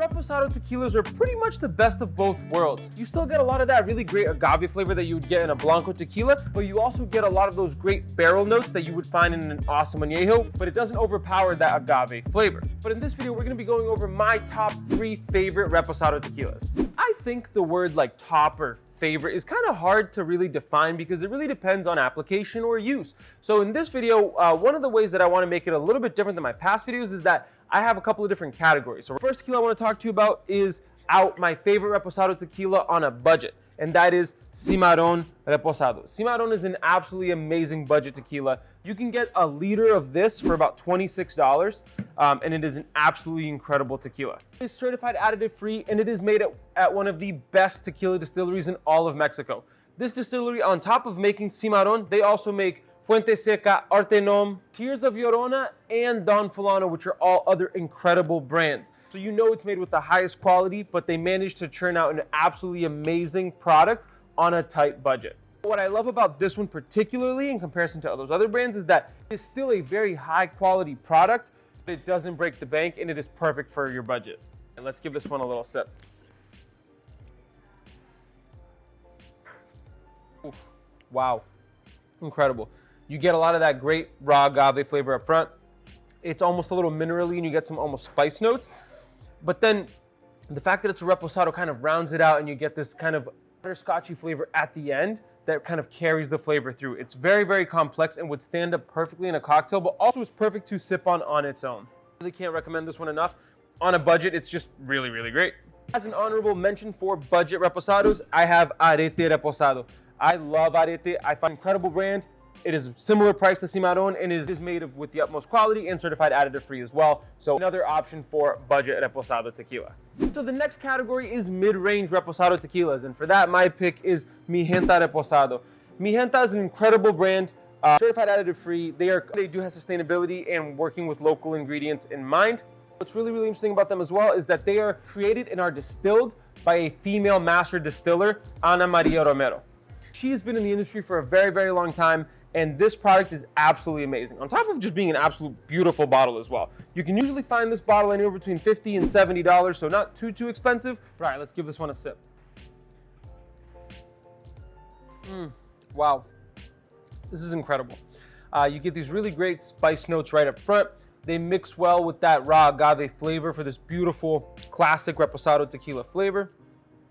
Reposado tequilas are pretty much the best of both worlds. You still get a lot of that really great agave flavor that you would get in a Blanco tequila, but you also get a lot of those great barrel notes that you would find in an awesome añejo, but it doesn't overpower that agave flavor. But in this video, we're gonna be going over my top 3 favorite Reposado tequilas. I think the word like top or favorite is kind of hard to really define because it really depends on application or use. So in this video, one of the ways that I want to make it a little bit different than my past videos is that I have a couple of different categories. So the first tequila I want to talk to you about is my favorite Reposado tequila on a budget, and that is Cimarron Reposado. Cimarron is an absolutely amazing budget tequila. You can get a liter of this for about $26, and it is an absolutely incredible tequila. It is certified additive free, and it is made at one of the best tequila distilleries in all of Mexico. This distillery, on top of making Cimarron, they also make Fuente Seca, Artenom, Tears of Llorona, and Don Fulano, which are all other incredible brands. So you know it's made with the highest quality, but they managed to churn out an absolutely amazing product on a tight budget. What I love about this one particularly in comparison to those other brands is that it's still a very high quality product, but it doesn't break the bank and it is perfect for your budget. And let's give this one a little sip. Oof. Wow, incredible. You get a lot of that great raw agave flavor up front. It's almost a little minerally and you get some almost spice notes. But then the fact that it's a Reposado kind of rounds it out and you get this kind of butterscotchy flavor at the end that kind of carries the flavor through. It's very, very complex and would stand up perfectly in a cocktail, but also is perfect to sip on its own. I really can't recommend this one enough. On a budget, it's just really, really great. As an honorable mention for budget Reposados, I have Arete Reposado. I love Arete. I find incredible brand. It is a similar price to Cimarron and it is made with the utmost quality and certified additive free as well. So another option for budget Reposado tequila. So the next category is mid-range Reposado tequilas, and for that my pick is Mi Genta Reposado. Mi Genta is an incredible brand, certified additive free. They do have sustainability and working with local ingredients in mind. What's really, really interesting about them as well is that they are created and are distilled by a female master distiller, Ana Maria Romero. She has been in the industry for a very, very long time, and this product is absolutely amazing. On top of just being an absolute beautiful bottle as well. You can usually find this bottle anywhere between $50 and $70, so not too expensive. But all right, let's give this one a sip. Wow, this is incredible. You get these really great spice notes right up front. They mix well with that raw agave flavor for this beautiful classic Reposado tequila flavor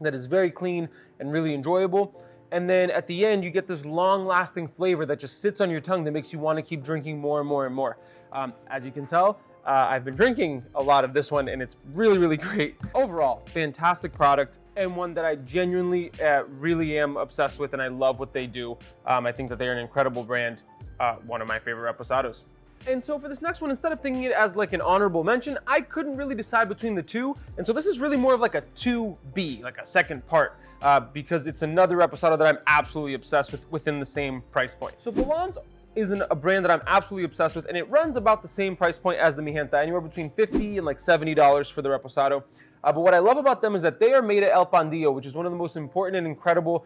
that is very clean and really enjoyable. And then at the end, you get this long-lasting flavor that just sits on your tongue that makes you want to keep drinking more and more and more. As you can tell, I've been drinking a lot of this one, and it's really, really great. Overall, fantastic product, and one that I genuinely really am obsessed with, and I love what they do. I think that they're an incredible brand, one of my favorite Reposados. And so for this next one, instead of thinking it as like an honorable mention, I couldn't really decide between the two. And so this is really more of like a 2B, like a second part, because it's another Reposado that I'm absolutely obsessed with within the same price point. So Volans is a brand that I'm absolutely obsessed with, and it runs about the same price point as the Mi Genta, anywhere between $50 and like $70 for the Reposado. But what I love about them is that they are made at El Pandillo, which is one of the most important and incredible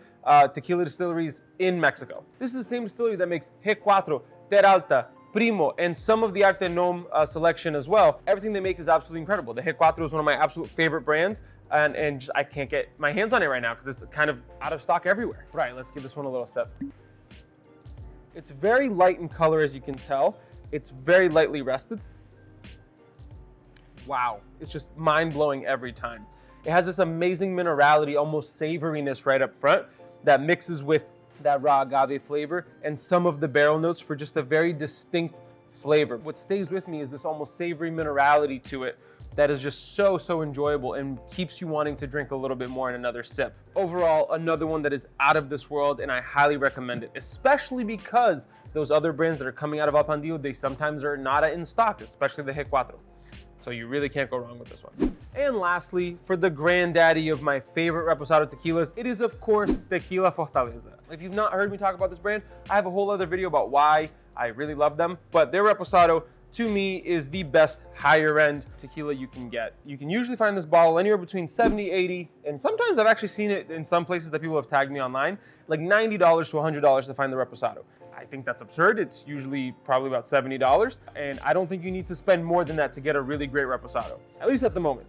tequila distilleries in Mexico. This is the same distillery that makes G4, Teralta, Primo, and some of the Artenom selection as well. Everything they make is absolutely incredible. The G4 is one of my absolute favorite brands, and just, I can't get my hands on it right now because it's kind of out of stock everywhere. Right, let's give this one a little sip. It's very light in color, as you can tell. It's very lightly rested. Wow, it's just mind-blowing every time. It has this amazing minerality, almost savoriness right up front that mixes with that raw agave flavor and some of the barrel notes for just a very distinct flavor. What stays with me is this almost savory minerality to it that is just so enjoyable and keeps you wanting to drink a little bit more in another sip. Overall, another one that is out of this world, and I highly recommend it, especially because those other brands that are coming out of El Pandillo, they sometimes are not in stock, especially the G4. So you really can't go wrong with this one. And lastly, for the granddaddy of my favorite Reposado tequilas, it is of course Tequila Fortaleza. If you've not heard me talk about this brand, I have a whole other video about why I really love them, but their Reposado to me is the best higher end tequila you can get. You can usually find this bottle anywhere between $70, $80, and sometimes I've actually seen it in some places that people have tagged me online, like $90 to $100 to find the Reposado. I think that's absurd. It's usually probably about $70, and I don't think you need to spend more than that to get a really great Reposado, at least at the moment.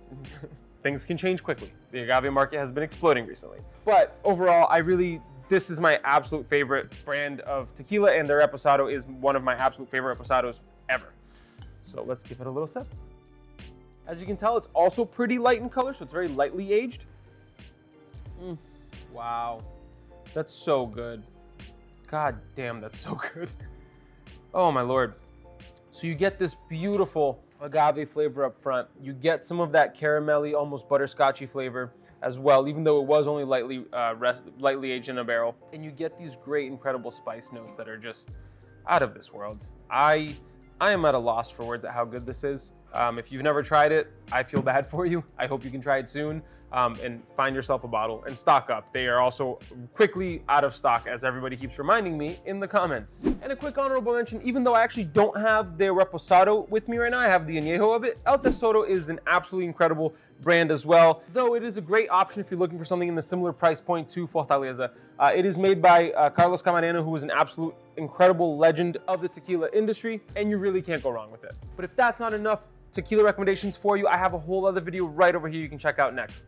things can change quickly. The agave market has been exploding recently. But overall, this is my absolute favorite brand of tequila, and their Reposado is one of my absolute favorite Reposados ever. So let's give it a little sip. As you can tell, it's also pretty light in color, so it's very lightly aged. Wow, that's so good. God damn, that's so good. Oh my Lord. So you get this beautiful agave flavor up front. You get some of that caramelly, almost butterscotchy flavor as well, even though it was only lightly aged in a barrel. And you get these great, incredible spice notes that are just out of this world. I am at a loss for words at how good this is. If you've never tried it, I feel bad for you. I hope you can try it soon and find yourself a bottle and stock up. They are also quickly out of stock, as everybody keeps reminding me in the comments. And a quick honorable mention, even though I actually don't have their Reposado with me right now, I have the Añejo of it. El Tesoro is an absolutely incredible brand as well, though it is a great option if you're looking for something in the similar price point to Fortaleza. It is made by Carlos Camarena, who is an absolute incredible legend of the tequila industry, and you really can't go wrong with it. But if that's not enough tequila recommendations for you, I have a whole other video right over here you can check out next.